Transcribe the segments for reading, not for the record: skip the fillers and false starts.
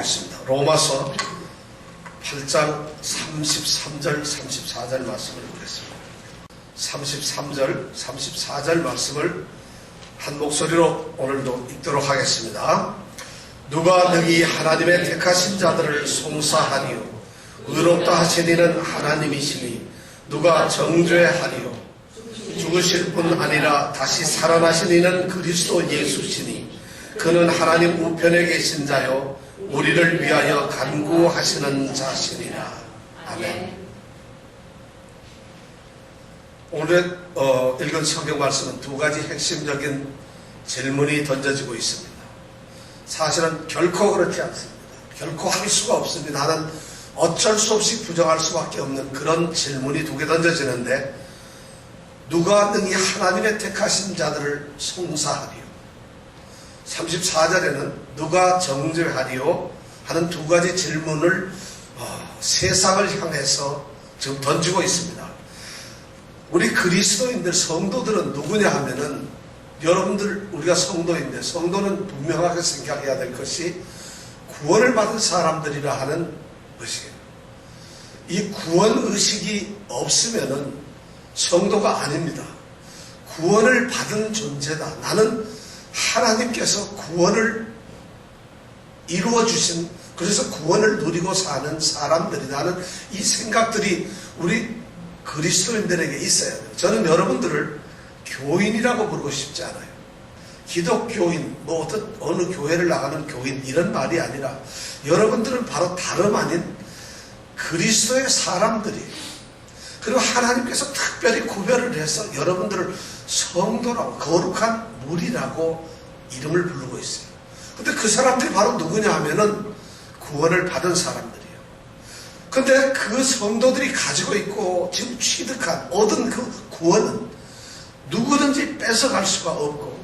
보겠습니다. 로마서 8장 33절 34절 말씀을 보겠습니다. 33절 34절 말씀을 한 목소리로 오늘도 읽도록 하겠습니다. 누가 능히 하나님의 택하신 자들을 송사하니요 의롭다 하신 이는 하나님이시니 누가 정죄하리요 죽으실 뿐 아니라 다시 살아나신 이는 그리스도 예수시니 그는 하나님 우편에 계신 자요 우리를 위하여 간구하시는 자시니라. 아멘. 오늘 읽은 성경 말씀은 두 가지 핵심적인 질문이 던져지고 있습니다. 사실은 결코 그렇지 않습니다. 결코 할 수가 없습니다. 나는 어쩔 수 없이 부정할 수밖에 없는 그런 질문이 두 개 던져지는데, 누가 능히 하나님의 택하신 자들을 송사하리요? 34절에는 누가 정죄하리요? 하는 두 가지 질문을 세상을 향해서 지금 던지고 있습니다. 우리 그리스도인들, 성도들은 누구냐 하면은, 여러분들, 우리가 성도인데, 성도는 분명하게 생각해야 될 것이 구원을 받은 사람들이라 하는 것이에요. 이 구원의식이 없으면은 성도가 아닙니다. 구원을 받은 존재다. 나는 하나님께서 구원을 이루어주신, 그래서 구원을 누리고 사는 사람들이라는 이 생각들이 우리 그리스도인들에게 있어야 돼요. 저는 여러분들을 교인이라고 부르고 싶지 않아요. 기독교인, 어느 교회를 나가는 교인, 이런 말이 아니라 여러분들은 바로 다름 아닌 그리스도의 사람들이에요. 그리고 하나님께서 특별히 구별을 해서 여러분들을 성도라고, 거룩한 무리라고 이름을 부르고 있어요. 근데 그 사람들이 바로 누구냐 하면은 구원을 받은 사람들이에요. 근데 그 성도들이 가지고 있고 지금 얻은 그 구원은 누구든지 뺏어갈 수가 없고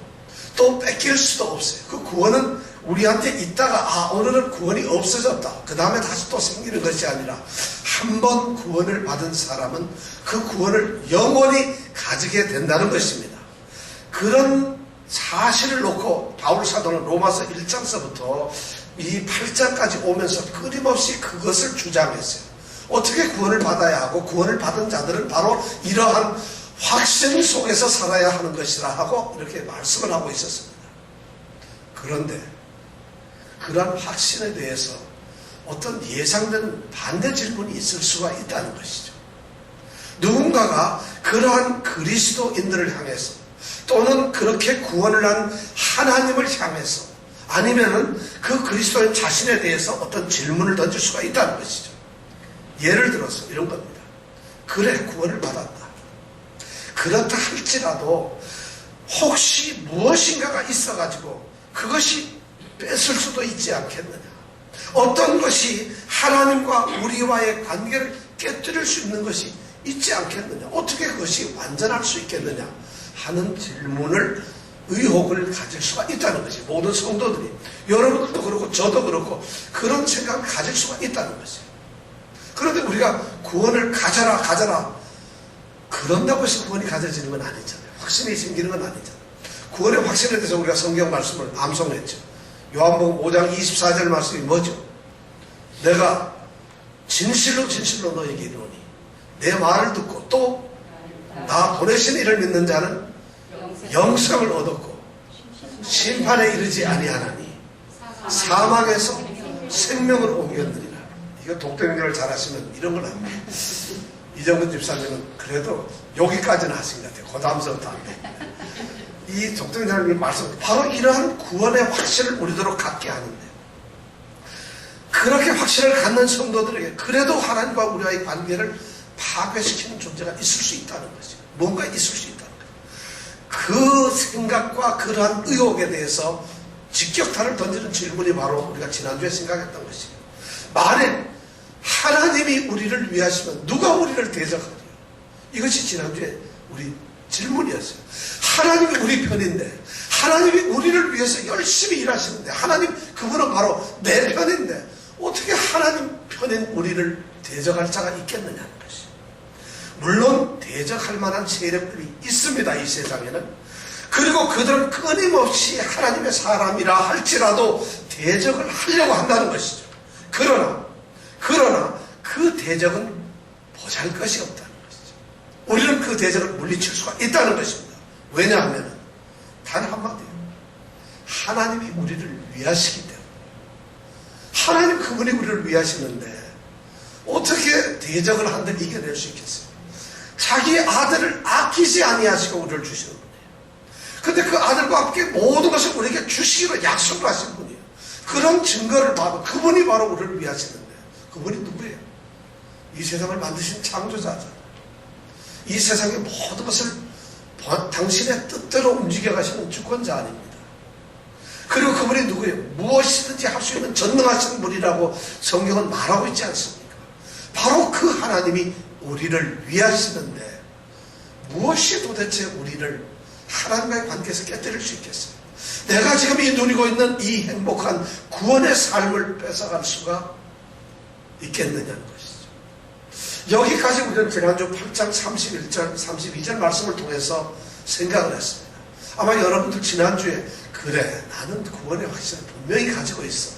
또 뺏길 수도 없어요. 그 구원은 우리한테 있다가 오늘은 구원이 없어졌다, 그 다음에 다시 또 생기는 것이 아니라 한 번 구원을 받은 사람은 그 구원을 영원히 가지게 된다는 것입니다. 그런 사실을 놓고 바울 사도는 로마서 1장서부터 이 8장까지 오면서 끊임없이 그것을 주장했어요. 어떻게 구원을 받아야 하고, 구원을 받은 자들은 바로 이러한 확신 속에서 살아야 하는 것이라 하고 이렇게 말씀을 하고 있었습니다. 그런데 그러한 확신에 대해서 어떤 예상되는 반대 질문이 있을 수가 있다는 것이죠. 누군가가 그러한 그리스도인들을 향해서, 또는 그렇게 구원을 한 하나님을 향해서, 아니면은 그 그리스도인 자신에 대해서 어떤 질문을 던질 수가 있다는 것이죠. 예를 들어서 이런 겁니다. 그래, 구원을 받았다. 그렇다 할지라도 혹시 무엇인가가 있어가지고 그것이 뺏을 수도 있지 않겠느냐? 어떤 것이 하나님과 우리와의 관계를 깨뜨릴 수 있는 것이 있지 않겠느냐? 어떻게 그것이 완전할 수 있겠느냐? 하는 질문을, 의혹을 가질 수가 있다는 것이, 모든 성도들이, 여러분들도 그렇고 저도 그렇고 그런 생각을 가질 수가 있다는 것이에요. 그런데 우리가 구원을 가져라 그런다고 해서 구원이 가져지는 건 아니잖아요. 확신이 생기는 건 아니잖아요. 구원의 확신에 대해서 우리가 성경 말씀을 암송했죠. 요한복음 5장 24절 말씀이 뭐죠? 내가 진실로 너에게 이르노니 내 말을 듣고 또 나 보내신 이를 믿는 자는 영생을 얻었고 심판에 이르지 아니하나니 사망에서 생명을 옮겼느니라. 이거 독백률을 잘하시면 이런 걸 합니다. 이정근 집사님은 그래도 여기까지는 하신 것 같아요. 그 다음서부터 안 돼. 이 독백률 말씀, 바로 이러한 구원의 확신을 우리들로 갖게 하는데, 그렇게 확신을 갖는 성도들에게 그래도 하나님과 우리와의 관계를 파괴시키는 존재가 있을 수 있다는 거죠. 뭔가 있을 수 있다는 거죠. 그 생각과 그러한 의혹에 대해서 직격탄을 던지는 질문이 바로 우리가 지난주에 생각했던 것이에요. 만일 하나님이 우리를 위하시면 누가 우리를 대적하리요? 이것이 지난주에 우리 질문이었어요. 하나님이 우리 편인데, 하나님이 우리를 위해서 열심히 일하시는데, 하나님, 그분은 바로 내 편인데 어떻게 하나님 편인 우리를 대적할 자가 있겠느냐는 것이에요. 물론 대적할 만한 세력들이 있습니다, 이 세상에는. 그리고 그들은 끊임없이 하나님의 사람이라 할지라도 대적을 하려고 한다는 것이죠. 그러나 그 대적은 보잘것이 없다는 것이죠. 우리는 그 대적을 물리칠 수가 있다는 것입니다. 왜냐하면 단 한마디예요. 하나님이 우리를 위하시기 때문에. 하나님 그분이 우리를 위하시는데 어떻게 대적을 한들 이겨낼 수 있겠어요? 자기 아들을 아끼지 아니하시고 우리를 주시는 분이에요. 근데 그 아들과 함께 모든 것을 우리에게 주시기로 약속을 하신 분이에요. 그런 증거를 봐도 그분이 바로 우리를 위하시는데 그분이 누구예요? 이 세상을 만드신 창조자죠. 이 세상의 모든 것을 당신의 뜻대로 움직여 가시는 주권자 아닙니다. 그리고 그분이 누구예요? 무엇이든지 할 수 있는 전능하신 분이라고 성경은 말하고 있지 않습니까? 바로 그 하나님이 우리를 위하시는데 무엇이 도대체 우리를 하나님과의 관계에서 깨뜨릴 수 있겠어요? 내가 지금 이 누리고 있는 이 행복한 구원의 삶을 뺏어갈 수가 있겠느냐는 것이죠. 여기까지 우리는 지난주 8장 31절, 32절 말씀을 통해서 생각을 했습니다. 아마 여러분들 지난주에 그래 나는 구원의 확신을 분명히 가지고 있어.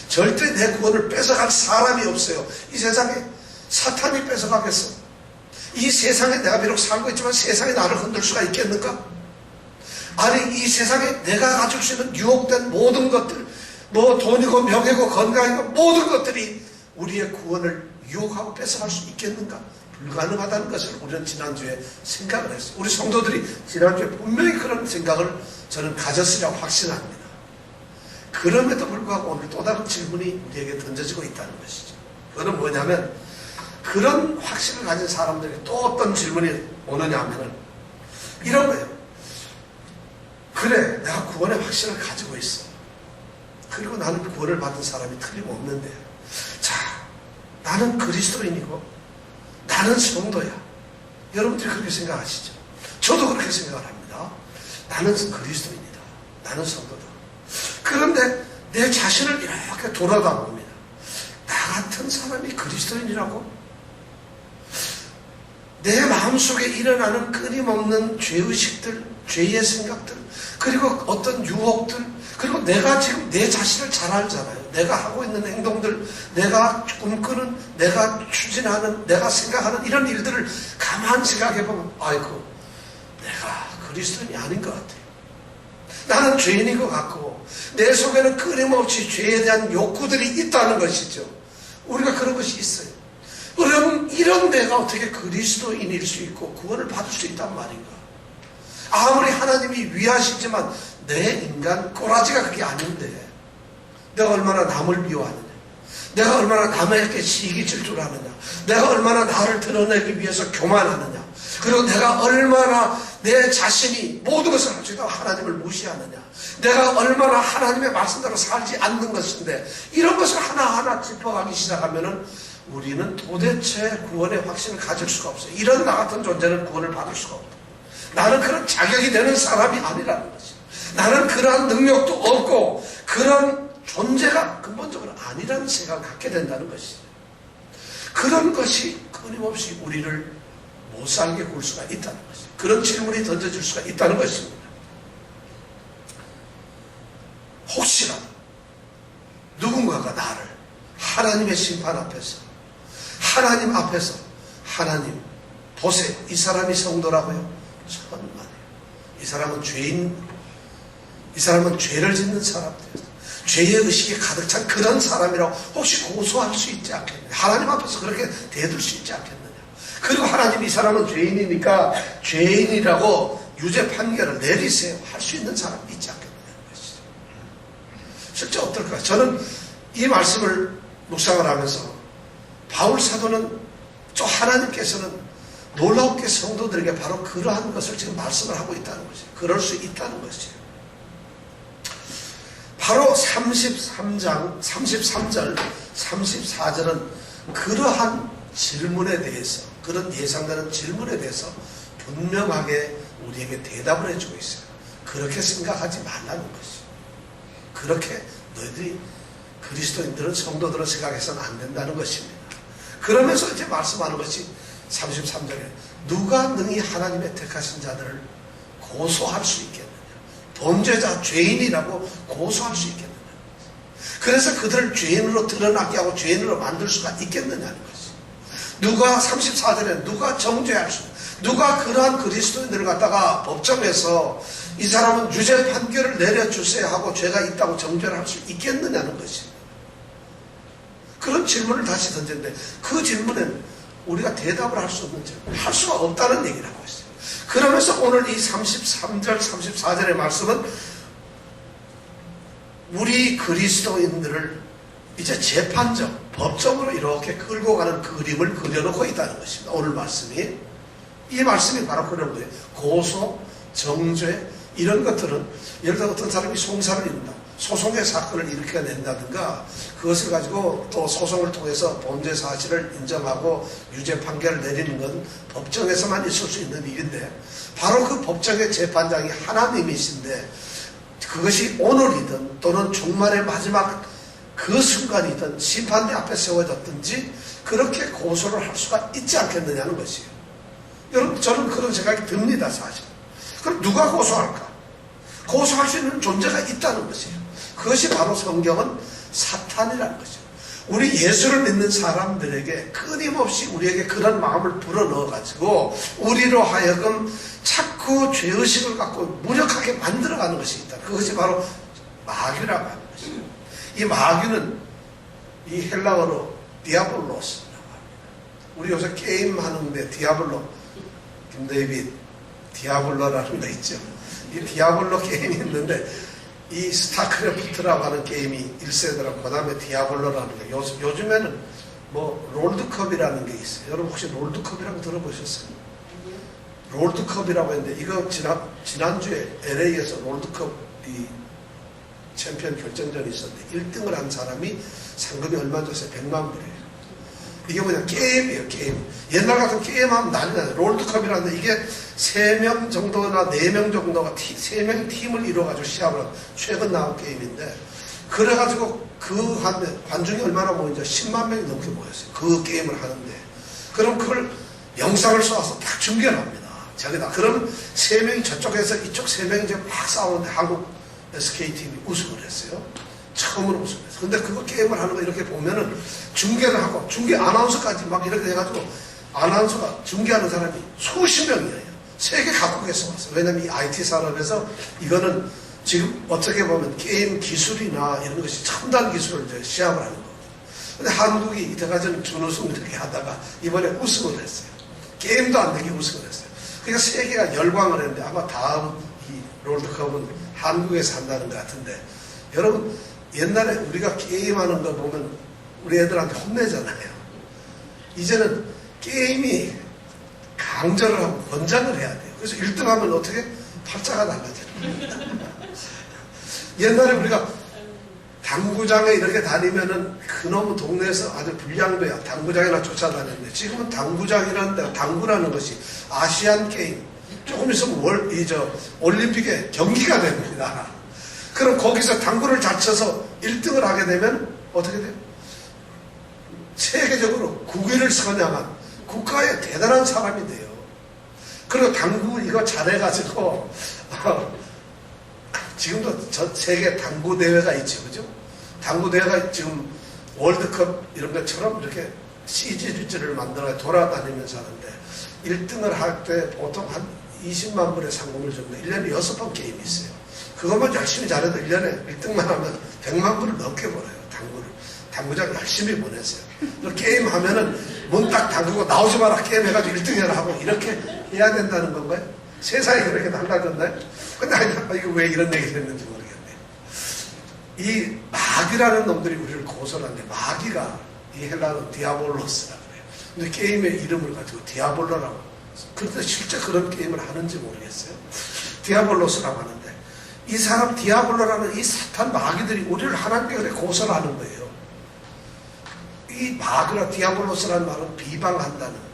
절대 내 구원을 뺏어갈 사람이 없어요. 이 세상에 사탄이 뺏어가겠어. 이 세상에 내가 비록 살고 있지만 세상에 나를 흔들 수가 있겠는가? 아니 이 세상에 내가 가질 수 있는 유혹된 모든 것들, 뭐 돈이고 명예고 건강이고 모든 것들이 우리의 구원을 유혹하고 뺏어갈 수 있겠는가? 불가능하다는 것을 우리는 지난주에 생각을 했어요. 우리 성도들이 지난주에 분명히 그런 생각을 저는 가졌으리라고 확신합니다. 그럼에도 불구하고 오늘 또 다른 질문이 우리에게 던져지고 있다는 것이죠. 그건 뭐냐면 그런 확신을 가진 사람들에게 또 어떤 질문이 오느냐 하면은 이런 거예요. 그래 내가 구원의 확신을 가지고 있어. 그리고 나는 구원을 받은 사람이 틀림없는데 자 나는 그리스도인이고 나는 성도야. 여러분들이 그렇게 생각하시죠? 저도 그렇게 생각을 합니다. 나는 그리스도인이다. 나는 성도다. 그런데 내 자신을 이렇게 돌아다 봅니다. 나 같은 사람이 그리스도인이라고? 내 마음속에 일어나는 끊임없는 죄의식들, 죄의 생각들, 그리고 어떤 유혹들, 그리고 내가 지금 내 자신을 잘 알잖아요. 내가 하고 있는 행동들, 내가 꿈꾸는, 내가 추진하는, 내가 생각하는 이런 일들을 가만히 생각해보면 아이고 내가 그리스도인이 아닌 것 같아요. 나는 죄인인 것 같고 내 속에는 끊임없이 죄에 대한 욕구들이 있다는 것이죠. 우리가 그런 것이 있어요. 그러면 이런 내가 어떻게 그리스도인일 수 있고 구원을 받을 수 있단 말인가? 아무리 하나님이 위하시지만 내 인간 꼬라지가 그게 아닌데 내가 얼마나 남을 미워하느냐, 내가 얼마나 남에게 시기 질투를 하느냐, 내가 얼마나 나를 드러내기 위해서 교만하느냐, 그리고 내가 얼마나 내 자신이 모든 것을 할 수 있다고 하나님을 무시하느냐, 내가 얼마나 하나님의 말씀대로 살지 않는 것인데 이런 것을 하나하나 짚어가기 시작하면은 우리는 도대체 구원의 확신을 가질 수가 없어요. 이런 나 같은 존재는 구원을 받을 수가 없다. 나는 그런 자격이 되는 사람이 아니라는 것이죠. 나는 그러한 능력도 없고 그런 존재가 근본적으로 아니라는 생각을 갖게 된다는 것이죠. 그런 것이 끊임없이 우리를 못 살게 굴 수가 있다는 것이죠. 그런 질문이 던져질 수가 있다는 것입니다. 혹시라도 누군가가 나를 하나님의 심판 앞에서, 하나님 앞에서 하나님 보세요, 이 사람이 성도라고요? 천만에요. 이 사람은 죄인, 이 사람은 죄를 짓는 사람들이에요. 죄의 의식이 가득 찬 그런 사람이라고 혹시 고소할 수 있지 않겠느냐? 하나님 앞에서 그렇게 대들 수 있지 않겠느냐? 그리고 하나님 이 사람은 죄인이니까 죄인이라고 유죄 판결을 내리세요 할 수 있는 사람이 있지 않겠느냐는 것이죠. 실제 어떨까? 저는 이 말씀을 묵상을 하면서 바울 사도는 저 하나님께서는 놀랍게 성도들에게 바로 그러한 것을 지금 말씀을 하고 있다는 것이에요. 그럴 수 있다는 것이에요. 바로 33장 33절 34절은 그러한 질문에 대해서, 그런 예상되는 질문에 대해서 분명하게 우리에게 대답을 해주고 있어요. 그렇게 생각하지 말라는 것이에요. 그렇게 너희들이 그리스도인들은, 성도들은 생각해서는 안 된다는 것입니다. 그러면서 이제 말씀하는 것이 33절에 누가 능히 하나님의 택하신 자들을 고소할 수 있겠느냐, 범죄자, 죄인이라고 고소할 수 있겠느냐. 그래서 그들을 죄인으로 드러나게 하고 죄인으로 만들 수가 있겠느냐는 것이. 누가 34절에 누가 정죄할 수, 누가 그러한 그리스도인들을 갖다가 법정에서 이 사람은 유죄 판결을 내려주세요 하고 죄가 있다고 정죄를 할 수 있겠느냐는 것이. 그런 질문을 다시 던졌는데 그 질문에는 우리가 대답을 할 수 없는 질문, 할 수가 없다는 얘기를 하고 있어요. 그러면서 오늘 이 33절 34절의 말씀은 우리 그리스도인들을 이제 재판정, 법정으로 이렇게 끌고 가는 그림을 그려놓고 있다는 것입니다. 오늘 말씀이. 이 말씀이 바로 그런 거예요. 고소, 정죄 이런 것들은 예를 들어 어떤 사람이 송사를 이룬다. 소송의 사건을 일으켜낸다든가 그것을 가지고 또 소송을 통해서 범죄 사실을 인정하고 유죄 판결을 내리는 건 법정에서만 있을 수 있는 일인데 바로 그 법정의 재판장이 하나님이신데 그것이 오늘이든 또는 종말의 마지막 그 순간이든 심판대 앞에 세워졌든지 그렇게 고소를 할 수가 있지 않겠느냐는 것이에요. 여러분 저는 그런 생각이 듭니다. 사실. 그럼 누가 고소할까? 고소할 수 있는 존재가 있다는 것이에요. 그것이 바로 성경은 사탄이라는 것이죠. 우리 예수를 믿는 사람들에게 끊임없이 우리에게 그런 마음을 불어넣어가지고 우리로 하여금 자꾸 죄의식을 갖고 무력하게 만들어가는 것이 있다. 그것이 바로 마귀라고 하는 것이죠. 이 마귀는 이 헬라어로 디아볼로스라고 합니다. 우리 요새 게임 하는데 디아블로, 김데이빗 디아블로라는 거 있죠. 이 디아블로 게임이 있는데 이 스타크래프트라고 하는 게임이 1세대라고 그 다음에 디아블로라는 게 요즘에는 뭐 롤드컵이라는 게 있어요. 여러분 혹시 롤드컵이라고 들어보셨어요? 롤드컵이라고 했는데 이거 지난주에 LA에서 롤드컵 이 챔피언 결정전이 있었는데 1등을 한 사람이 상금이 얼마 줬어요? 100만 불이에요. 이게 뭐냐? 게임이에요, 게임. 옛날 같은 게임하면 난리 나요. 롤드컵이라는데 이게 3명 정도나 4명 정도가 3명이 팀을 이루어가지고 시합을 하는 최근 나온 게임인데 그래가지고 그 관중이 얼마나 모이죠? 10만 명이 넘게 모였어요. 그 게임을 하는데. 그럼 그걸 영상을 쏘아서 딱 중계를 합니다. 저기다. 그럼 3명이 저쪽에서 이쪽 3명이 이제 막 싸우는데 한국 SK팀이 우승을 했어요. 처음으로 우승했어요. 근데 그거 게임을 하는 거 이렇게 보면은 중계를 하고 중계 아나운서까지 막 이렇게 해가지고 아나운서가 중계하는 사람이 수십 명이에요. 세계 각국에서 왔어요. 왜냐면 이 IT 산업에서 이거는 지금 어떻게 보면 게임 기술이나 이런 것이 첨단 기술을 이제 시합을 하는 거예요. 근데 한국이 이때까지는 준우승 이렇게 하다가 이번에 우승을 했어요. 게임도 안 되게 우승을 했어요. 그러니까 세계가 열광을 했는데 아마 다음 이 롤드컵은 한국에서 한다는 것 같은데 여러분 옛날에 우리가 게임하는 거 보면 우리 애들한테 혼내잖아요. 이제는 게임이 강제를 하고 권장을 해야 돼요. 그래서 1등 하면 어떻게? 팔자가 달라져요. 옛날에 우리가 당구장에 이렇게 다니면은 그놈의 동네에서 아주 불량배야. 당구장이나 쫓아다녔는데 지금은 당구장이라는 데가 당구라는 것이 아시안 게임 조금 있으면 올림픽에 경기가 됩니다. 그럼 거기서 당구를 잘 쳐서 1등을 하게 되면 어떻게 돼요? 세계적으로 국위를 선양한 국가의 대단한 사람이 돼요. 그리고 당구 이거 잘해가지고 지금도 전 세계 당구 대회가 있죠, 그죠? 당구 대회가 지금 월드컵 이런 것처럼 이렇게 시리즈를 만들어 돌아다니면서 하는데 1등을 할 때 보통 한 20만 불의 상금을 줍니다. 1년에 6번 게임이 있어요. 그것만 열심히 잘해도 1년에 1등만 하면 100만 불을 넘게 벌어요. 당구를. 당구장 열심히 보냈어요. 게임 하면은 문 딱 잠그고 나오지 마라 게임 해가지고 1등 해라 하고 이렇게 해야 된다는 건가요? 세상이 그렇게 달라졌나요? 근데 이거 왜 이런 얘기를 했는지 모르겠네요. 이 마귀라는 놈들이 우리를 고소하는데 마귀가 이 헬라어는 디아볼로스라 그래요. 근데 게임의 이름을 가지고 디아볼로라고. 그런데 실제 그런 게임을 하는지 모르겠어요. 디아볼로스라고 하는데 이 사람 디아볼로라는 이 사탄 마귀들이 우리를 하나님께 그래 고소를 하는 거예요. 이 마귀나 디아볼로스라는 말은 비방한다는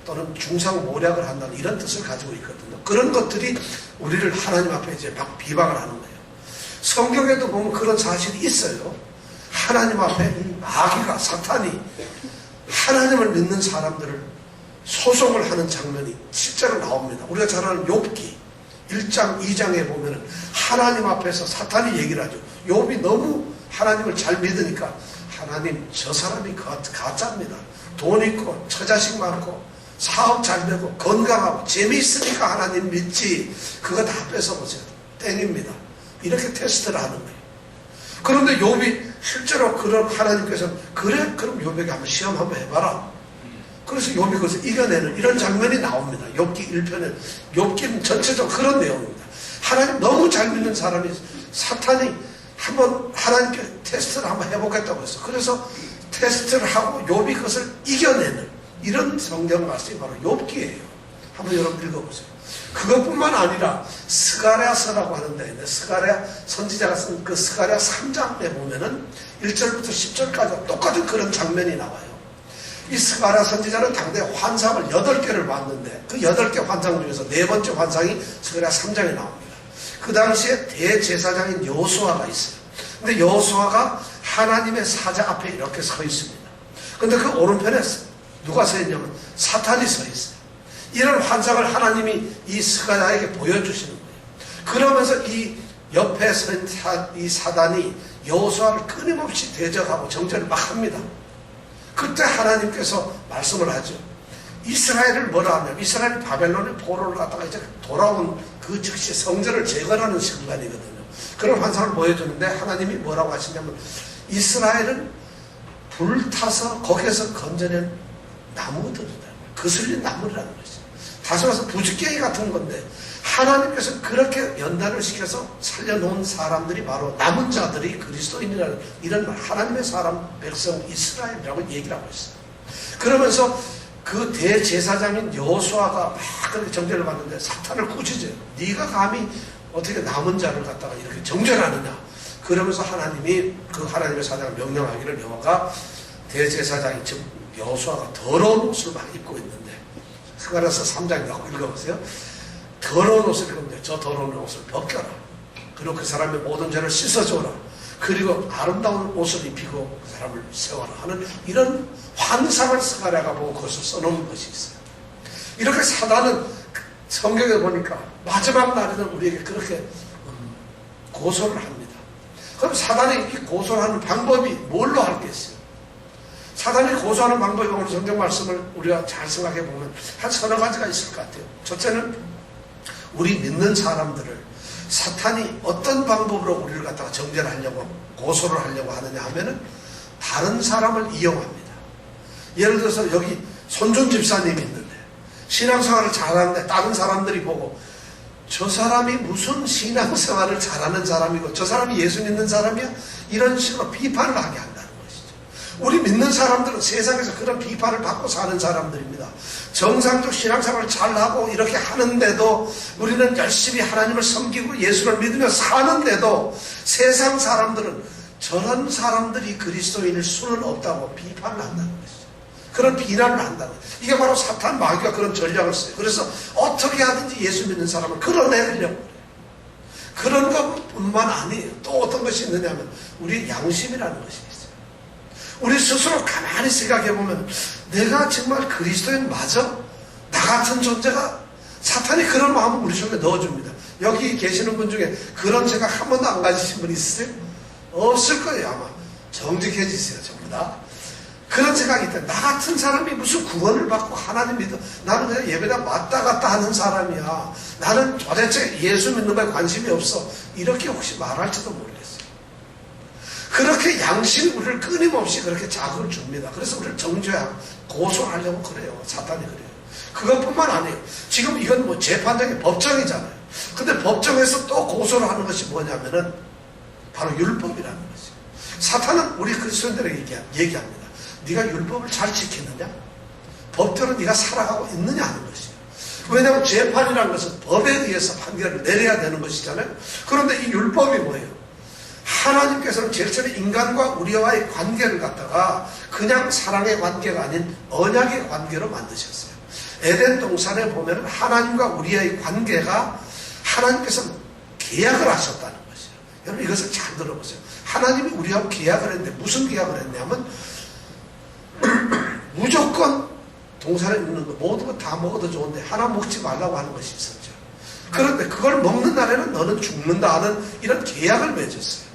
또는 중상모략을 한다는 이런 뜻을 가지고 있거든요. 그런 것들이 우리를 하나님 앞에 이제 막 비방을 하는 거예요. 성경에도 보면 그런 사실이 있어요. 하나님 앞에 마귀가 사탄이 하나님을 믿는 사람들을 소송을 하는 장면이 실제로 나옵니다. 우리가 잘 아는 욥기 1장 2장에 보면은 하나님 앞에서 사탄이 얘기를 하죠. 욥이 너무 하나님을 잘 믿으니까 하나님 저 사람이 가짜입니다. 돈 있고 처자식 많고 사업 잘 되고 건강하고 재미있으니까 하나님 믿지. 그거 다 뺏어보세요. 땡입니다. 이렇게 테스트를 하는 거예요. 그런데 욥이 실제로 그런 하나님께서 그래? 그럼 욥에게 한번 시험 한번 해봐라. 그래서 욥이 그것을 이겨내는 이런 장면이 나옵니다. 욥기 1편에 욥기는 전체적으로 그런 내용입니다. 하나님 너무 잘 믿는 사람이 사탄이 한번 하나님께 테스트를 한번 해보겠다고 했어. 그래서 테스트를 하고 욥이 그것을 이겨내는 이런 성경 말씀이 바로 욥기예요. 한번 여러분 읽어보세요. 그것뿐만 아니라 스가랴서라고 하는데 스가랴 선지자가 쓴 그 스가랴 3장에 보면은 1절부터 10절까지 똑같은 그런 장면이 나와요. 이 스가랴 선지자는 당대 환상을 8개를 봤는데 그 8개 환상 중에서 4번째 환상이 스가랴 3장에 나옵니다. 그 당시에 대제사장인 여호수아가 있어요. 근데 여호수아가 하나님의 사자 앞에 이렇게 서 있습니다. 근데 그 오른편에 누가 서 있냐면 사탄이 서 있어요. 이런 환상을 하나님이 이 스가랴에게 보여주시는 거예요. 그러면서 이 옆에 서 있는 이 사단이 여호수아를 끊임없이 대적하고 정죄를 막 합니다. 그때 하나님께서 말씀을 하죠. 이스라엘을 뭐라 하냐면 이스라엘이 바벨론의 포로를 갖다가 이제 돌아온 그 즉시 성전을 재건하는 순간이거든요. 그런 환상을 보여주는데 하나님이 뭐라고 하시냐면 이스라엘은 불타서 거기에서 건져낸 나무들이다. 거슬린 나무라는 것이죠. 다시 말해서 부지깽이 같은 건데 하나님께서 그렇게 연단을 시켜서 살려놓은 사람들이 바로 남은 자들이 그리스도인이라는 이런 말, 하나님의 사람 백성 이스라엘이라고 얘기를 하고 있어요. 그러면서 그 대제사장인 여호수아가 막 그렇게 정죄를 받는데 사탄을 꾸짖어요. 네가 감히 어떻게 남은 자를 갖다가 이렇게 정죄하느냐. 그러면서 하나님이 그 하나님의 사장을 명령하기를 여호와가 대제사장이 즉 여호수아가 더러운 옷을 막 입고 있는데 스가랴서 3장이라고 읽어보세요. 더러운 옷을 입는데 저 더러운 옷을 벗겨라. 그리고 그 사람의 모든 죄를 씻어줘라. 그리고 아름다운 옷을 입히고 그 사람을 세워라 하는 이런 환상을 스가랴가 보고 그것을 써놓은 것이 있어요. 이렇게 사단은 성경에 보니까 마지막 날에는 우리에게 그렇게 고소를 합니다. 그럼 사단이 이 고소를 하는 방법이 뭘로 할겠어요? 사단이 고소하는 방법이 오늘 성경 말씀을 우리가 잘 생각해 보면 한 서너 가지가 있을 것 같아요. 첫째는 우리 믿는 사람들을 사탄이 어떤 방법으로 우리를 갖다가 정죄를 하려고 고소를 하려고 하느냐 하면은 다른 사람을 이용합니다. 예를 들어서 여기 손준 집사님이 있는데 신앙생활을 잘하는데 다른 사람들이 보고 저 사람이 무슨 신앙생활을 잘하는 사람이고 저 사람이 예수 믿는 사람이야? 이런 식으로 비판을 하게 한다는 것이죠. 우리 믿는 사람들은 세상에서 그런 비판을 받고 사는 사람들입니다. 정상적 신앙생활을 잘하고 이렇게 하는데도 우리는 열심히 하나님을 섬기고 예수를 믿으며 사는데도 세상 사람들은 저런 사람들이 그리스도인일 수는 없다고 비판을 한다는 것이죠. 그런 비난을 한다는 거예요. 이게 바로 사탄 마귀가 그런 전략을 써요. 그래서 어떻게 하든지 예수 믿는 사람을 끌어내려고 해요. 그런 것뿐만 아니에요. 또 어떤 것이 있느냐면 우리 양심이라는 것이 있어요. 우리 스스로 가만히 생각해보면 내가 정말 그리스도인 맞아? 나 같은 존재가? 사탄이 그런 마음을 우리 속에 넣어줍니다. 여기 계시는 분 중에 그런 생각 한 번도 안 가지신 분 있으세요? 없을 거예요. 아마 정직해지세요. 전부 다. 그런 생각이 있다. 나 같은 사람이 무슨 구원을 받고 하나님 믿어. 나는 그냥 예배다 왔다 갔다 하는 사람이야. 나는 도대체 예수 믿는 거에 관심이 없어. 이렇게 혹시 말할지도 모르겠어요. 그렇게 양심이 우리를 끊임없이 그렇게 자극을 줍니다. 그래서 우리를 정죄하고 고소하려고 그래요. 사탄이 그래요. 그것뿐만 아니에요. 지금 이건 뭐 재판장의 법정이잖아요. 근데 법정에서 또 고소를 하는 것이 뭐냐면은 바로 율법이라는 것이에요. 사탄은 우리 그리스도인들에게 얘기합니다. 네가 율법을 잘 지키느냐? 법대로 네가 살아가고 있느냐 하는 것이에요. 왜냐하면 재판이라는 것은 법에 의해서 판결을 내려야 되는 것이잖아요. 그런데 이 율법이 뭐예요? 하나님께서는 제일 처음에 인간과 우리와의 관계를 갖다가 그냥 사랑의 관계가 아닌 언약의 관계로 만드셨어요. 에덴 동산에 보면 하나님과 우리의 관계가 하나님께서 계약을 하셨다는 것이에요. 여러분 이것을 잘 들어보세요. 하나님이 우리하고 계약을 했는데 무슨 계약을 했냐면 무조건 동산에 있는 거 모든 거 다 먹어도 좋은데 하나 먹지 말라고 하는 것이 있었죠. 그런데 그걸 먹는 날에는 너는 죽는다 하는 이런 계약을 맺었어요.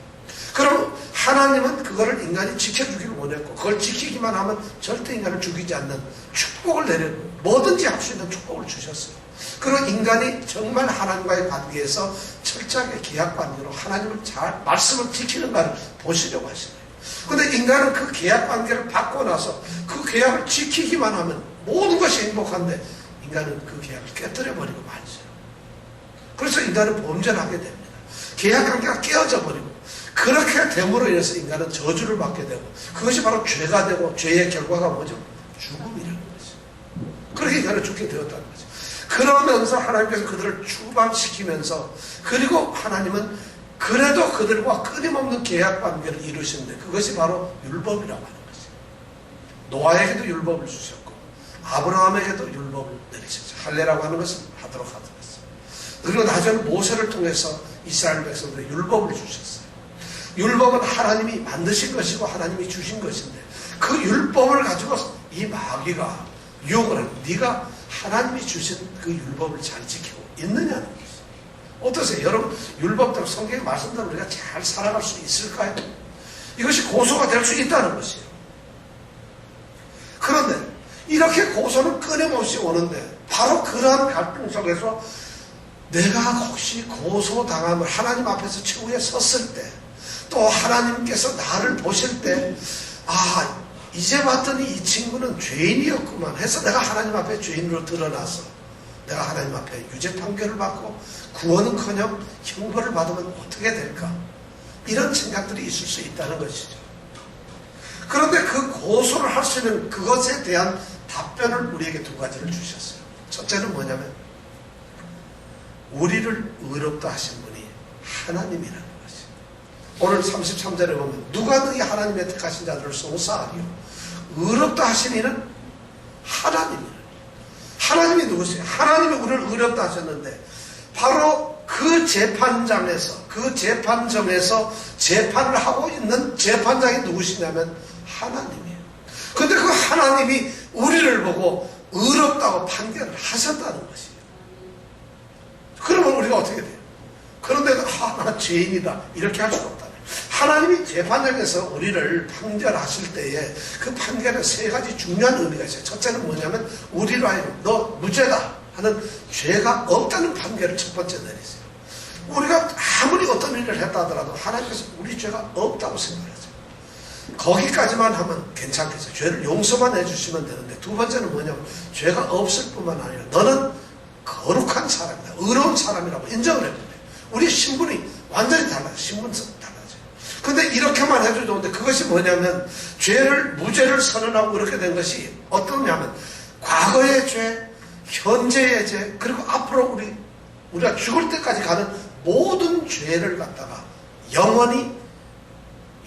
그럼 하나님은 그거를 인간이 지켜주기를 원했고 그걸 지키기만 하면 절대 인간을 죽이지 않는 축복을 내리고 뭐든지 할 수 있는 축복을 주셨어요. 그리고 인간이 정말 하나님과의 관계에서 철저하게 계약 관계로 하나님을 잘 말씀을 지키는가를 보시려고 하시네요. 그런데 인간은 그 계약 관계를 받고 나서 그 계약을 지키기만 하면 모든 것이 행복한데 인간은 그 계약을 깨뜨려버리고 말죠. 그래서 인간은 범죄를 하게 됩니다. 계약 관계가 깨어져 버리고 그렇게 됨으로 인해서 인간은 저주를 받게 되고 그것이 바로 죄가 되고 죄의 결과가 뭐죠? 죽음이라는 거죠. 그렇게 인간은 죽게 되었다는 거죠. 그러면서 하나님께서 그들을 추방시키면서 그리고 하나님은 그래도 그들과 끊임없는 계약 관계를 이루시는데 그것이 바로 율법이라고 하는 거죠. 노아에게도 율법을 주셨고 아브라함에게도 율법을 내리셨죠. 할례라고 하는 것은 하도록 하도록 했어요. 그리고 나중에 모세를 통해서 이스라엘 백성들의 율법을 주셨어요. 율법은 하나님이 만드신 것이고 하나님이 주신 것인데 그 율법을 가지고 이 마귀가 유혹을 하는 네가 하나님이 주신 그 율법을 잘 지키고 있느냐는 것이죠. 어떠세요? 여러분 율법대로 성경의 말씀대로 우리가 잘 살아갈 수 있을까요? 이것이 고소가 될 수 있다는 것이에요. 그런데 이렇게 고소는 끊임없이 오는데 바로 그러한 갈등 속에서 내가 혹시 고소당함을 하나님 앞에서 최후에 섰을 때 또 하나님께서 나를 보실 때 이제 봤더니 이 친구는 죄인이었구만 해서 내가 하나님 앞에 죄인으로 드러나서 내가 하나님 앞에 유죄 판결을 받고 구원은커녕 형벌을 받으면 어떻게 될까? 이런 생각들이 있을 수 있다는 것이죠. 그런데 그 고소를 할 수 있는 그것에 대한 답변을 우리에게 두 가지를 주셨어요. 첫째는 뭐냐면 우리를 의롭다 하신 분이 하나님이라는 것이에요. 오늘 33절에 보면 누가 너희 하나님의 택하신 자들을 송사하리요 의롭다 하신 이는 하나님이에요. 하나님이 누구세요? 하나님이 우리를 의롭다 하셨는데 바로 그 재판장에서 그 재판정에서 재판을 하고 있는 재판장이 누구시냐면 하나님이에요. 그런데 그 하나님이 우리를 보고 의롭다고 판결을 하셨다는 것이에요. 그러면 우리가 어떻게 돼요? 그런데도 나 죄인이다 이렇게 할 수가 없다. 하나님이 재판장에서 우리를 판결하실 때에 그 판결에 세 가지 중요한 의미가 있어요. 첫째는 뭐냐면 우리로 하여금 너 무죄다 하는 죄가 없다는 판결을 첫 번째 내리세요. 우리가 아무리 어떤 일을 했다 하더라도 하나님께서 우리 죄가 없다고 생각하죠. 거기까지만 하면 괜찮겠어요. 죄를 용서만 해주시면 되는데 두 번째는 뭐냐면 죄가 없을 뿐만 아니라 너는 거룩한 사람이다. 의로운 사람이라고 인정을 해버려요. 우리 신분이 완전히 달라요. 신분성이 달라져요. 근데 이렇게만 해도 좋은데 그것이 뭐냐면 죄를 무죄를 선언하고 그렇게 된 것이 어떠냐면 과거의 죄, 현재의 죄, 그리고 앞으로 우리가 죽을 때까지 가는 모든 죄를 갖다가 영원히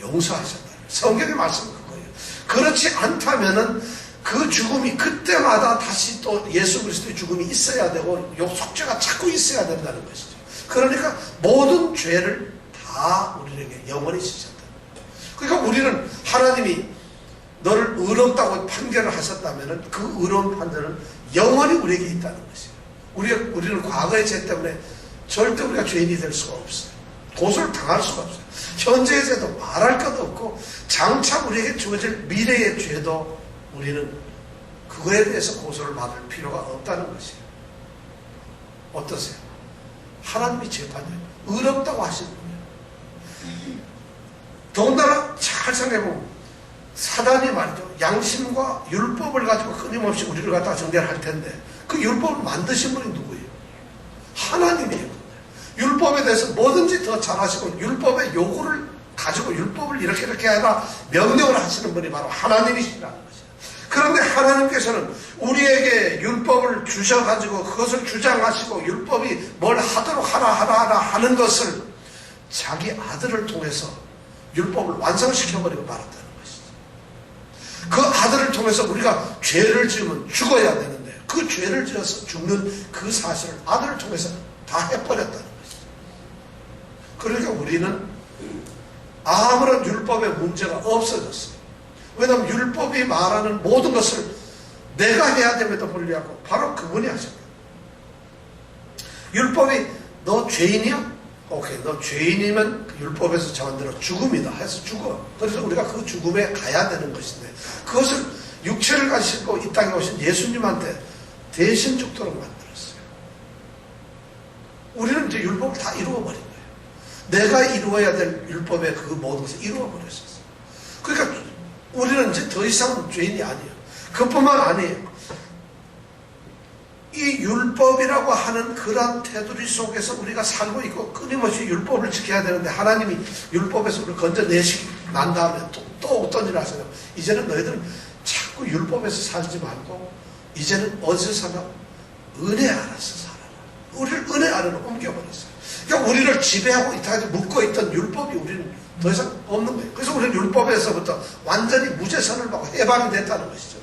용서하셨다. 성경의 말씀은 그거예요. 그렇지 않다면은 그 죽음이 그때마다 다시 또 예수 그리스도의 죽음이 있어야 되고 요 속죄가 자꾸 있어야 된다는 것이죠. 그러니까 모든 죄를 다 우리에게 영원히 지셨다. 그러니까 우리는 하나님이 너를 의롭다고 판결을 하셨다면 그 의로운 판결은 영원히 우리에게 있다는 것이에요. 우리는 과거의 죄 때문에 절대 우리가 죄인이 될 수가 없어요. 고소를 당할 수가 없어요. 현재의 죄도 말할 것도 없고 장차 우리에게 주어질 미래의 죄도 우리는 그거에 대해서 고소를 받을 필요가 없다는 것이에요. 어떠세요? 하나님이 재판이에요. 의롭다고 하신 분이에요. 더군다나 잘 생각해보면 사단이 말이죠. 양심과 율법을 가지고 끊임없이 우리를 갖다가 정죄를 할 텐데 그 율법을 만드신 분이 누구예요? 하나님이에요. 율법에 대해서 뭐든지 더 잘하시고 율법의 요구를 가지고 율법을 이렇게 해라 명령을 하시는 분이 바로 하나님이시라는 것이에요. 그런데 하나님께서는 우리에게 율법을 주셔가지고 그것을 주장하시고 율법이 뭘 하도록 하라 하는 것을 자기 아들을 통해서 율법을 완성시켜버리고 말았다는 것이죠. 그 아들을 통해서 우리가 죄를 지으면 죽어야 되는데 그 죄를 지어서 죽는 그 사실을 아들을 통해서 다 해버렸다는 것이죠. 그러니까 우리는 아무런 율법의 문제가 없어졌어요. 왜냐하면 율법이 말하는 모든 것을 내가 해야 됨에도 불구하고 바로 그분이 하셨다. 율법이 너 죄인이야? 오케이, 너 죄인이면 율법에서 정한 대로 죽음이다 해서 죽어. 그래서 우리가 그 죽음에 가야 되는 것인데, 그것을 육체를 가지고 이 땅에 오신 예수님한테 대신 죽도록 만들었어요. 우리는 이제 율법을 다 이루어버린 거예요. 내가 이루어야 될 율법의 그 모든 것을 이루어버렸었어요. 그러니까 우리는 이제 더 이상 죄인이 아니에요. 그뿐만 아니에요. 이 율법이라고 하는 그러한 테두리 속에서 우리가 살고 있고 끊임없이 율법을 지켜야 되는데, 하나님이 율법에서 우리를 건져내시고 난 다음에 또 어떤 일을 하세요? 이제는 너희들은 자꾸 율법에서 살지 말고 이제는 어디서 살아? 은혜 안에서 살아라. 우리를 은혜 안으로 옮겨버렸어요. 그러니까 우리를 지배하고 이타까지 묶고 있던 율법이 우리는 더 이상 없는 거예요. 그래서 우리는 율법에서부터 완전히 무죄선을 받고 해방이 됐다는 것이죠.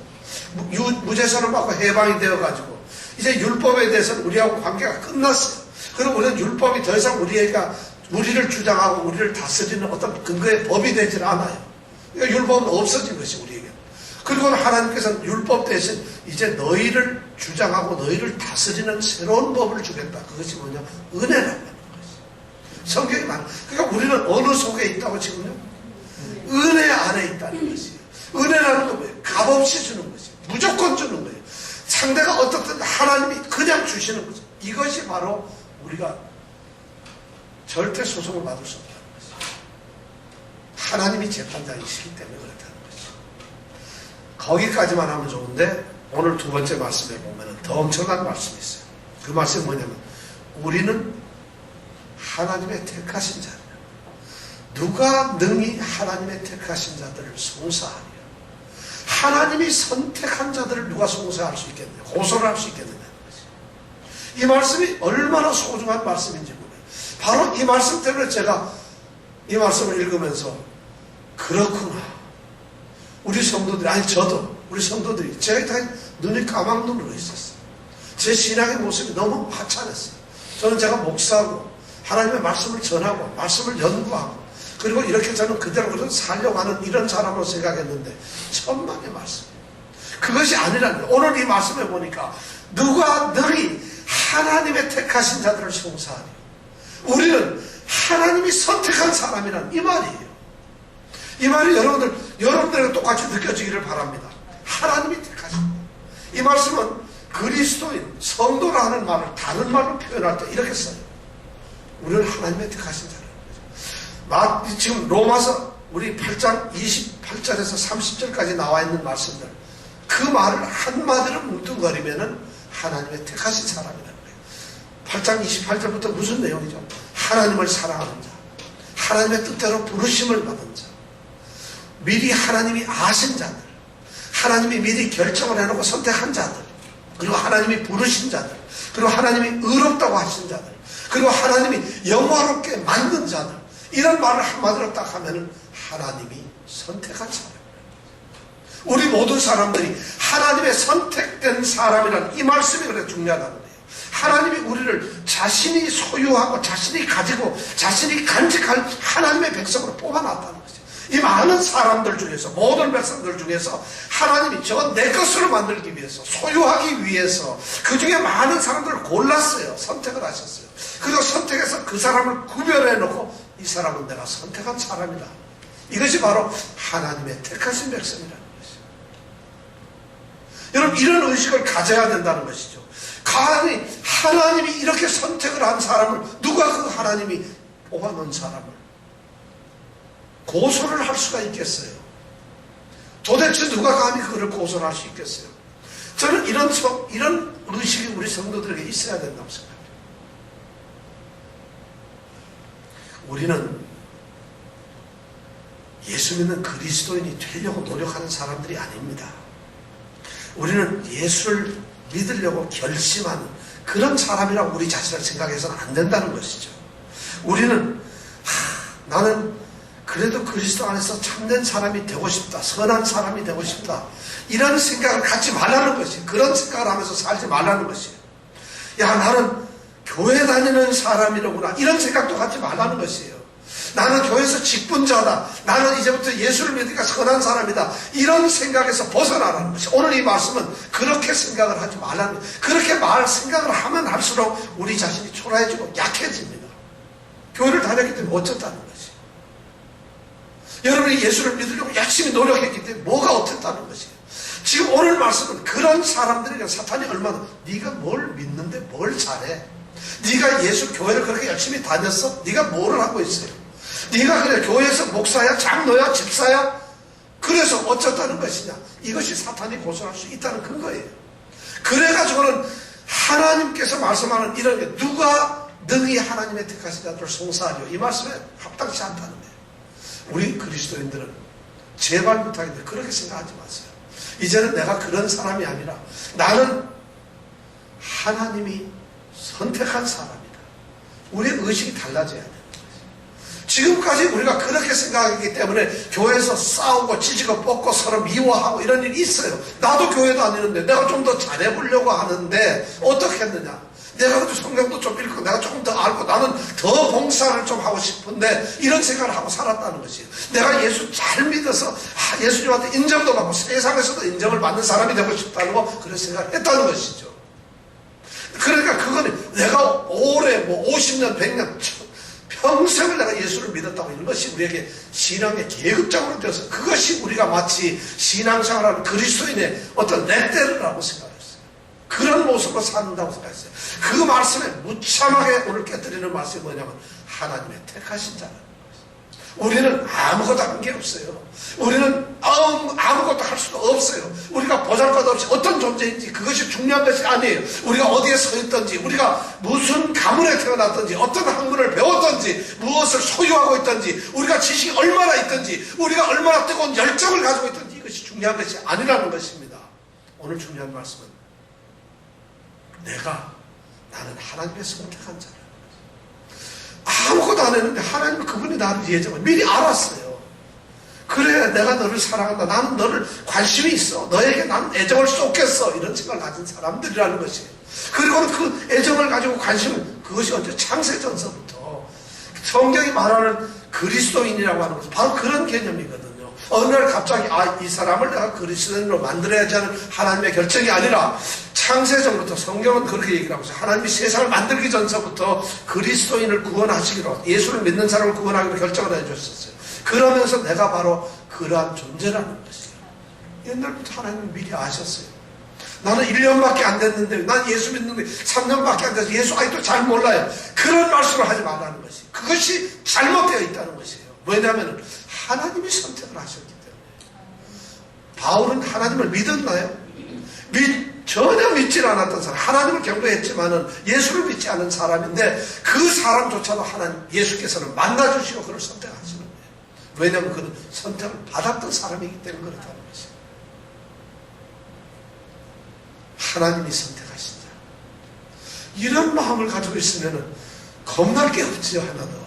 무죄선을 받고 해방이 되어가지고 이제 율법에 대해서는 우리하고 관계가 끝났어요. 그리고 우리는 율법이 더 이상 우리를 주장하고 우리를 다스리는 어떤 근거의 법이 되질 않아요. 그러니까 율법은 없어진 것이 우리에게. 그리고 하나님께서는 율법 대신 이제 너희를 주장하고 너희를 다스리는 새로운 법을 주겠다. 그것이 뭐냐? 은혜라는 것이. 성경이 말. 그러니까 우리는 어느 속에 있다고 지금요? 은혜 안에 있다는 것이에요. 은혜라는 건 뭐예요? 값없이 주는 것이에요. 무조건 주는 거예요. 상대가 어떻든 하나님이 그냥 주시는 거죠. 이것이 바로 우리가 절대 소송을 받을 수 없다는 것이죠. 하나님이 재판장이시기 때문에 그렇다는 것이죠. 거기까지만 하면 좋은데, 오늘 두 번째 말씀에 보면 더 엄청난 말씀이 있어요. 그 말씀이 뭐냐면, 우리는 하나님의 택하신 자들, 누가 능히 하나님의 택하신 자들을 송사하냐? 하나님이 선택한 자들을 누가 송사할 수 있겠느냐? 고소를 할 수 있겠느냐는 것이. 이 말씀이 얼마나 소중한 말씀인지 모르겠어요. 바로 이 말씀 때문에 제가 이 말씀을 읽으면서, 그렇구나. 우리 성도들이, 아니 저도, 우리 성도들이, 제가 다 눈이 까막눈으로 있었어요. 제 신앙의 모습이 너무 하찮았어요. 저는 제가 목사고 하나님의 말씀을 전하고 말씀을 연구하고, 그리고 이렇게 저는 그대로 살려고 하는 이런 사람으로 생각했는데, 천만의 말씀이에요. 그것이 아니라는 거예요. 오늘 이 말씀에 보니까 누가 능히 하나님의 택하신 자들을 송사하니, 우리는 하나님이 선택한 사람이란 이 말이에요. 이 말이 여러분들에게 똑같이 느껴지기를 바랍니다. 하나님이 택하신 것. 이 말씀은 그리스도인, 성도라는 말을 다른 말로 표현할 때 이렇게 써요. 우리는 하나님의 택하신 자라는 거죠. 지금 로마서 우리 8장 28절에서 30절까지 나와 있는 말씀들, 그 말을 한마디로 뭉뚱거리면은 하나님의 택하신 사람이라는 거예요. 8장 28절부터 무슨 내용이죠? 하나님을 사랑하는 자, 하나님의 뜻대로 부르심을 받은 자, 미리 하나님이 아신 자들, 하나님이 미리 결정을 해놓고 선택한 자들, 그리고 하나님이 부르신 자들, 그리고 하나님이 의롭다고 하신 자들, 그리고 하나님이 영화롭게 만든 자들, 이런 말을 한마디로 딱 하면은 하나님이 선택한 사람. 우리 모든 사람들이 하나님의 선택된 사람이라는 이 말씀이 그래 중요하다는 거예요. 하나님이 우리를 자신이 소유하고 자신이 가지고 자신이 간직할 하나님의 백성으로 뽑아놨다는 거죠. 이 많은 사람들 중에서, 모든 백성들 중에서 하나님이 저건 내 것으로 만들기 위해서, 소유하기 위해서 그 중에 많은 사람들을 골랐어요. 선택을 하셨어요. 그리고 선택해서 그 사람을 구별해 놓고, 이 사람은 내가 선택한 사람이다. 이것이 바로 하나님의 택하신 백성이라는 것이죠. 여러분, 이런 의식을 가져야 된다는 것이죠. 하나님이 이렇게 선택을 한 사람을, 누가 그 하나님이 뽑아놓은 사람을 고소를 할 수가 있겠어요? 도대체 누가 감히 그를 고소를 할 수 있겠어요? 저는 이런 의식이 우리 성도들에게 있어야 된다고 생각합니다. 우리는 예수 믿는 그리스도인이 되려고 노력하는 사람들이 아닙니다. 우리는 예수를 믿으려고 결심하는 그런 사람이라고 우리 자신을 생각해서는 안 된다는 것이죠. 우리는 나는 그래도 그리스도 안에서 참된 사람이 되고 싶다, 선한 사람이 되고 싶다, 이런 생각을 갖지 말라는 것이, 그런 생각을 하면서 살지 말라는 것이에요. 야, 나는 교회 다니는 사람이로구나, 이런 생각도 갖지 말라는 것이에요. 나는 교회에서 직분자다, 나는 이제부터 예수를 믿으니까 선한 사람이다, 이런 생각에서 벗어나라는 것이, 오늘 이 말씀은 그렇게 생각을 하지 말라는, 그렇게 생각을 하면 할수록 우리 자신이 초라해지고 약해집니다. 교회를 다녔기 때문에 어쩌다는 거지. 여러분이 예수를 믿으려고 열심히 노력했기 때문에 뭐가 어땠다는 것이에요. 지금 오늘 말씀은 그런 사람들에게 사탄이 얼마나 네가 뭘 믿는데 뭘 잘해? 네가 예수 교회를 그렇게 열심히 다녔어? 네가 뭐를 하고 있어요? 네가 그래 교회에서 목사야? 장로야? 집사야? 그래서 어쩌다는 것이냐? 이것이 사탄이 고소할 수 있다는 근거예요. 그래가지고는 하나님께서 말씀하는 이런 게 누가 능히 하나님의 택하신 자들을 송사하려 이 말씀에 합당치 않다는 거예요. 우리 그리스도인들은 제발 부탁인데 그렇게 생각하지 마세요. 이제는 내가 그런 사람이 아니라 나는 하나님이 선택한 사람이다. 우리의 의식이 달라져야 돼요. 지금까지 우리가 그렇게 생각하기 때문에 교회에서 싸우고 찢고 뽑고 서로 미워하고 이런 일이 있어요. 나도 교회 다니는데 내가 좀 더 잘해보려고 하는데 어떻게 했느냐? 내가 그래도 성경도 좀 읽고 내가 조금 더 알고 나는 더 봉사를 좀 하고 싶은데 이런 생각을 하고 살았다는 것이에요. 내가 예수 잘 믿어서 예수님한테 인정도 받고 세상에서도 인정을 받는 사람이 되고 싶다는 거 그런 생각을 했다는 것이죠. 그러니까 그거는 내가 오래 50년 100년 평생을 내가 예수를 믿었다고 이런 것이 우리에게 신앙의 계급적으로 되어서 그것이 우리가 마치 신앙생활하는 그리스도인의 어떤 렛대르라고 생각했어요. 그런 모습으로 산다고 생각했어요. 그 말씀에 무참하게 오늘 깨뜨리는 말씀이 뭐냐면 하나님의 택하신 자라는 것이에요. 우리는 아무것도 한 게 없어요. 우리는 아무것도 할 수도 없어요. 우리가 보잘것없이 어떤 존재인지 그것이 중요한 것이 아니에요. 우리가 어디에 서 있든지 우리가 무슨 가문에 태어났든지 어떤 학문을 배웠든지 무엇을 소유하고 있든지 우리가 지식이 얼마나 있든지 우리가 얼마나 뜨거운 열정을 가지고 있든지 이것이 중요한 것이 아니라는 것입니다. 오늘 중요한 말씀은 나는 하나님의 선택한 자라는 거예요. 아무것도 안 했는데 하나님은 그분이 나를 예정을 미리 알았어요. 그래 내가 너를 사랑한다. 나는 너를 관심이 있어. 너에게 나는 애정을 쏟겠어. 이런 생각을 가진 사람들이라는 것이에요. 그리고 그 애정을 가지고 관심은 그것이 언제 창세전서부터 성경이 말하는 그리스도인이라고 하는 것은 바로 그런 개념이거든요. 어느 날 갑자기 이 사람을 내가 그리스도인으로 만들어야지 하는 하나님의 결정이 아니라 창세전부터 성경은 그렇게 얘기를 하고 있어요. 하나님이 세상을 만들기 전서부터 그리스도인을 구원하시기로 예수를 믿는 사람을 구원하기로 결정을 해주셨어요. 그러면서 내가 바로 그러한 존재라는 것이에요. 옛날부터 하나님은 미리 아셨어요. 나는 1년밖에 안 됐는데 난 예수 믿는데 3년밖에 안 돼서 예수 아직도 잘 몰라요. 그런 말씀을 하지 말라는 것이 그것이 잘못되어 있다는 것이에요. 왜냐하면 하나님이 선택을 하셨기 때문에. 바울은 하나님을 믿었나요? 전혀 믿질 않았던 사람, 하나님을 경배했지만은 예수를 믿지 않은 사람인데 그 사람조차도 하나님 예수께서는 만나주시고 그를 선택하시는 거예요. 왜냐하면 그는 선택을 받았던 사람이기 때문에 그렇다는 것이에요. 하나님이 선택하신 자. 이런 마음을 가지고 있으면은 겁날 게 없지요. 하나도.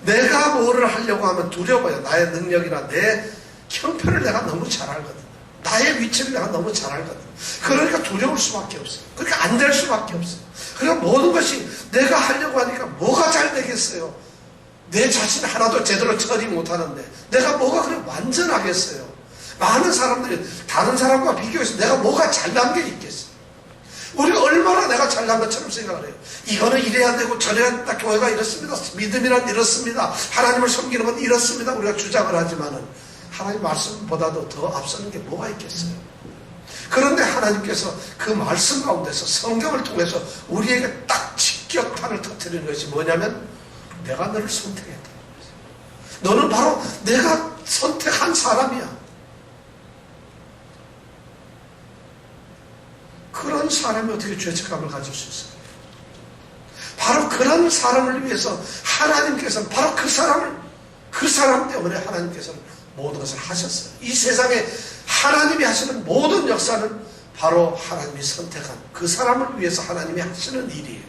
내가 뭐를 하려고 하면 두려워요. 나의 능력이나 내 형편을 내가 너무 잘 알거든. 나의 위치를 내가 너무 잘 알거든. 그러니까 두려울 수밖에 없어요. 그러니까 안 될 수밖에 없어요. 그러니까 모든 것이 내가 하려고 하니까 뭐가 잘 되겠어요. 내 자신 하나도 제대로 처리 못하는데 내가 뭐가 그래 완전하겠어요. 많은 사람들이 다른 사람과 비교해서 내가 뭐가 잘난 게 있겠어요. 우리가 얼마나 내가 잘난 것처럼 생각을 해요. 이거는 이래야 되고 저래야 된다. 교회가 이렇습니다. 믿음이란 이렇습니다. 하나님을 섬기는 건 이렇습니다. 우리가 주장을 하지만은 하나님 말씀보다도 더 앞서는 게 뭐가 있겠어요. 그런데 하나님께서 그 말씀 가운데서 성경을 통해서 우리에게 딱 직격탄을 터뜨리는 것이 뭐냐면 내가 너를 선택했다는 거예요. 너는 바로 내가 선택한 사람이야. 그런 사람이 어떻게 죄책감을 가질 수 있어요? 바로 그런 사람을 위해서 하나님께서는 바로 그 사람 때문에 하나님께서는 모든 것을 하셨어요. 이 세상에 하나님이 하시는 모든 역사는 바로 하나님이 선택한 그 사람을 위해서 하나님이 하시는 일이에요.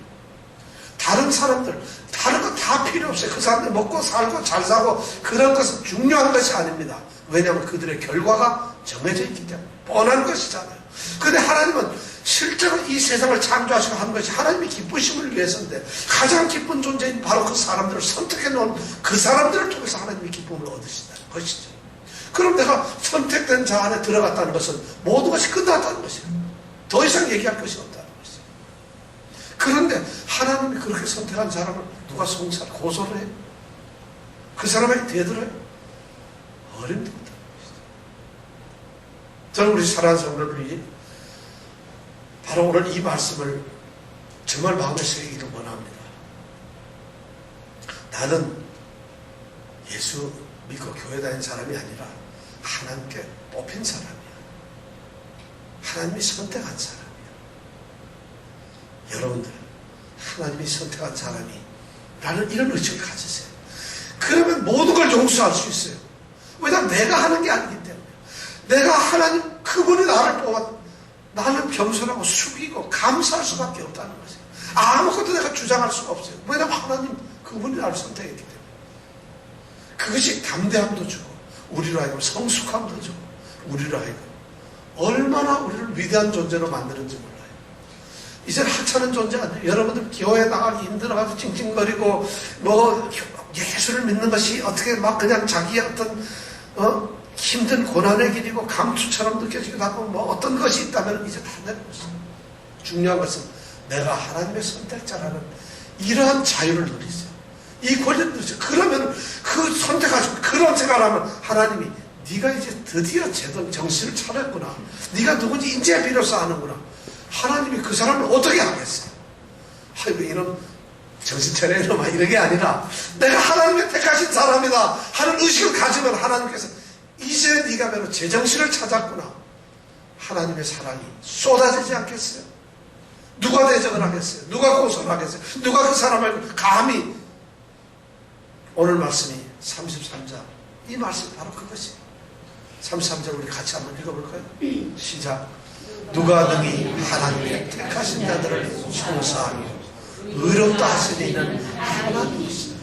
다른 사람들, 다른 거 다 필요 없어요. 그 사람들 먹고 살고 잘 사고 그런 것은 중요한 것이 아닙니다. 왜냐하면 그들의 결과가 정해져 있기 때문에 뻔한 것이잖아요. 그런데 하나님은 실제로 이 세상을 창조하시고 하는 것이 하나님이 기쁘심을 위해서인데 가장 기쁜 존재인 바로 그 사람들을 선택해 놓은 그 사람들을 통해서 하나님이 기쁨을 얻으신다는 것이죠. 그럼 내가 선택된 자 안에 들어갔다는 것은 모든 것이 끝났다는 것이에요. 더 이상 얘기할 것이 없다는 것이에요. 그런데 하나님이 그렇게 선택한 사람을 누가 고소를 해요? 그 사람에게 대들어요? 어림도 못하는 것이죠. 저는 우리 사랑하는 성도들이 바로 오늘 이 말씀을 정말 마음에 새기기를 원합니다. 나는 예수 믿고 교회 다니는 사람이 아니라 하나님께 뽑힌 사람이야. 하나님이 선택한 사람이야. 여러분들, 하나님이 선택한 사람이 라는 이런 의식을 가지세요. 그러면 모든 걸 용서할 수 있어요. 왜냐하면 내가 하는 게 아니기 때문에. 내가 하나님, 그분이 나를 뽑아 나는 겸손하고 숙이고 감사할 수밖에 없다는 거죠. 아무것도 내가 주장할 수가 없어요. 왜냐하면 하나님, 그분이 나를 선택했기 때문에. 그것이 담대함도 주고 우리로 하여금 성숙함도 주고 우리로 하여금 얼마나 우리를 위대한 존재로 만드는지 몰라요. 이제는 하찮은 존재 아니에요. 여러분들 교회 나가기 힘들어가지고 찡찡거리고 뭐 예수를 믿는 것이 어떻게 막 그냥 자기의 어떤 힘든 고난의 길이고 감투처럼 느껴지기도 하고 뭐 어떤 것이 있다면 이제 다 내려놓으세요. 중요한 것은 내가 하나님의 선택자라는 이러한 자유를 누리세요. 이 권리를 누리세요. 그러면 그 선택하시고 그런 생각을 하면 하나님이 네가 이제 드디어 제대로 정신을 차렸구나. 네가 누군지 이제 비로소 아는구나. 하나님이 그 사람을 어떻게 하겠어요? 아이고 이런 정신 차려 이놈아 이런 게 아니라 내가 하나님의 택하신 사람이다 하는 의식을 가지면 하나님께서 이제 네가 바로 제정신을 찾았구나. 하나님의 사랑이 쏟아지지 않겠어요? 누가 대적을 하겠어요? 누가 고소를 하겠어요? 누가 그 사람을 감히 오늘 말씀이 33장 이 말씀이 바로 그것이에요. 33절 우리 같이 한번 읽어볼까요? 시작. 누가 능히 하나님의 택하신 자들을 송사하며 의롭다 하시는 이는 하나님이시다.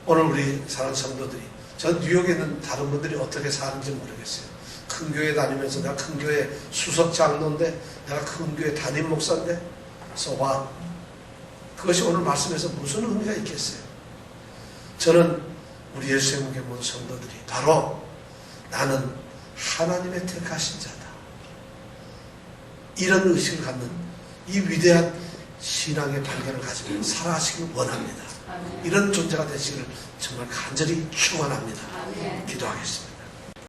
오늘 우리 사랑하는 성도들이 전 뉴욕에 있는 다른 분들이 어떻게 사는지 모르겠어요. 큰 교회 다니면서 내가 큰 교회 수석 장로인데 내가 큰 교회 담임 목사인데 so what? 그것이 오늘 말씀에서 무슨 의미가 있겠어요? 저는 우리 예수의 교회 모든 성도들이 바로 나는 하나님의 택하신 자다. 이런 의식을 갖는 이 위대한 신앙의 발견을 가지고 살아가시길 원합니다. 이런 존재가 되시기를 정말 간절히 축원합니다. 기도하겠습니다.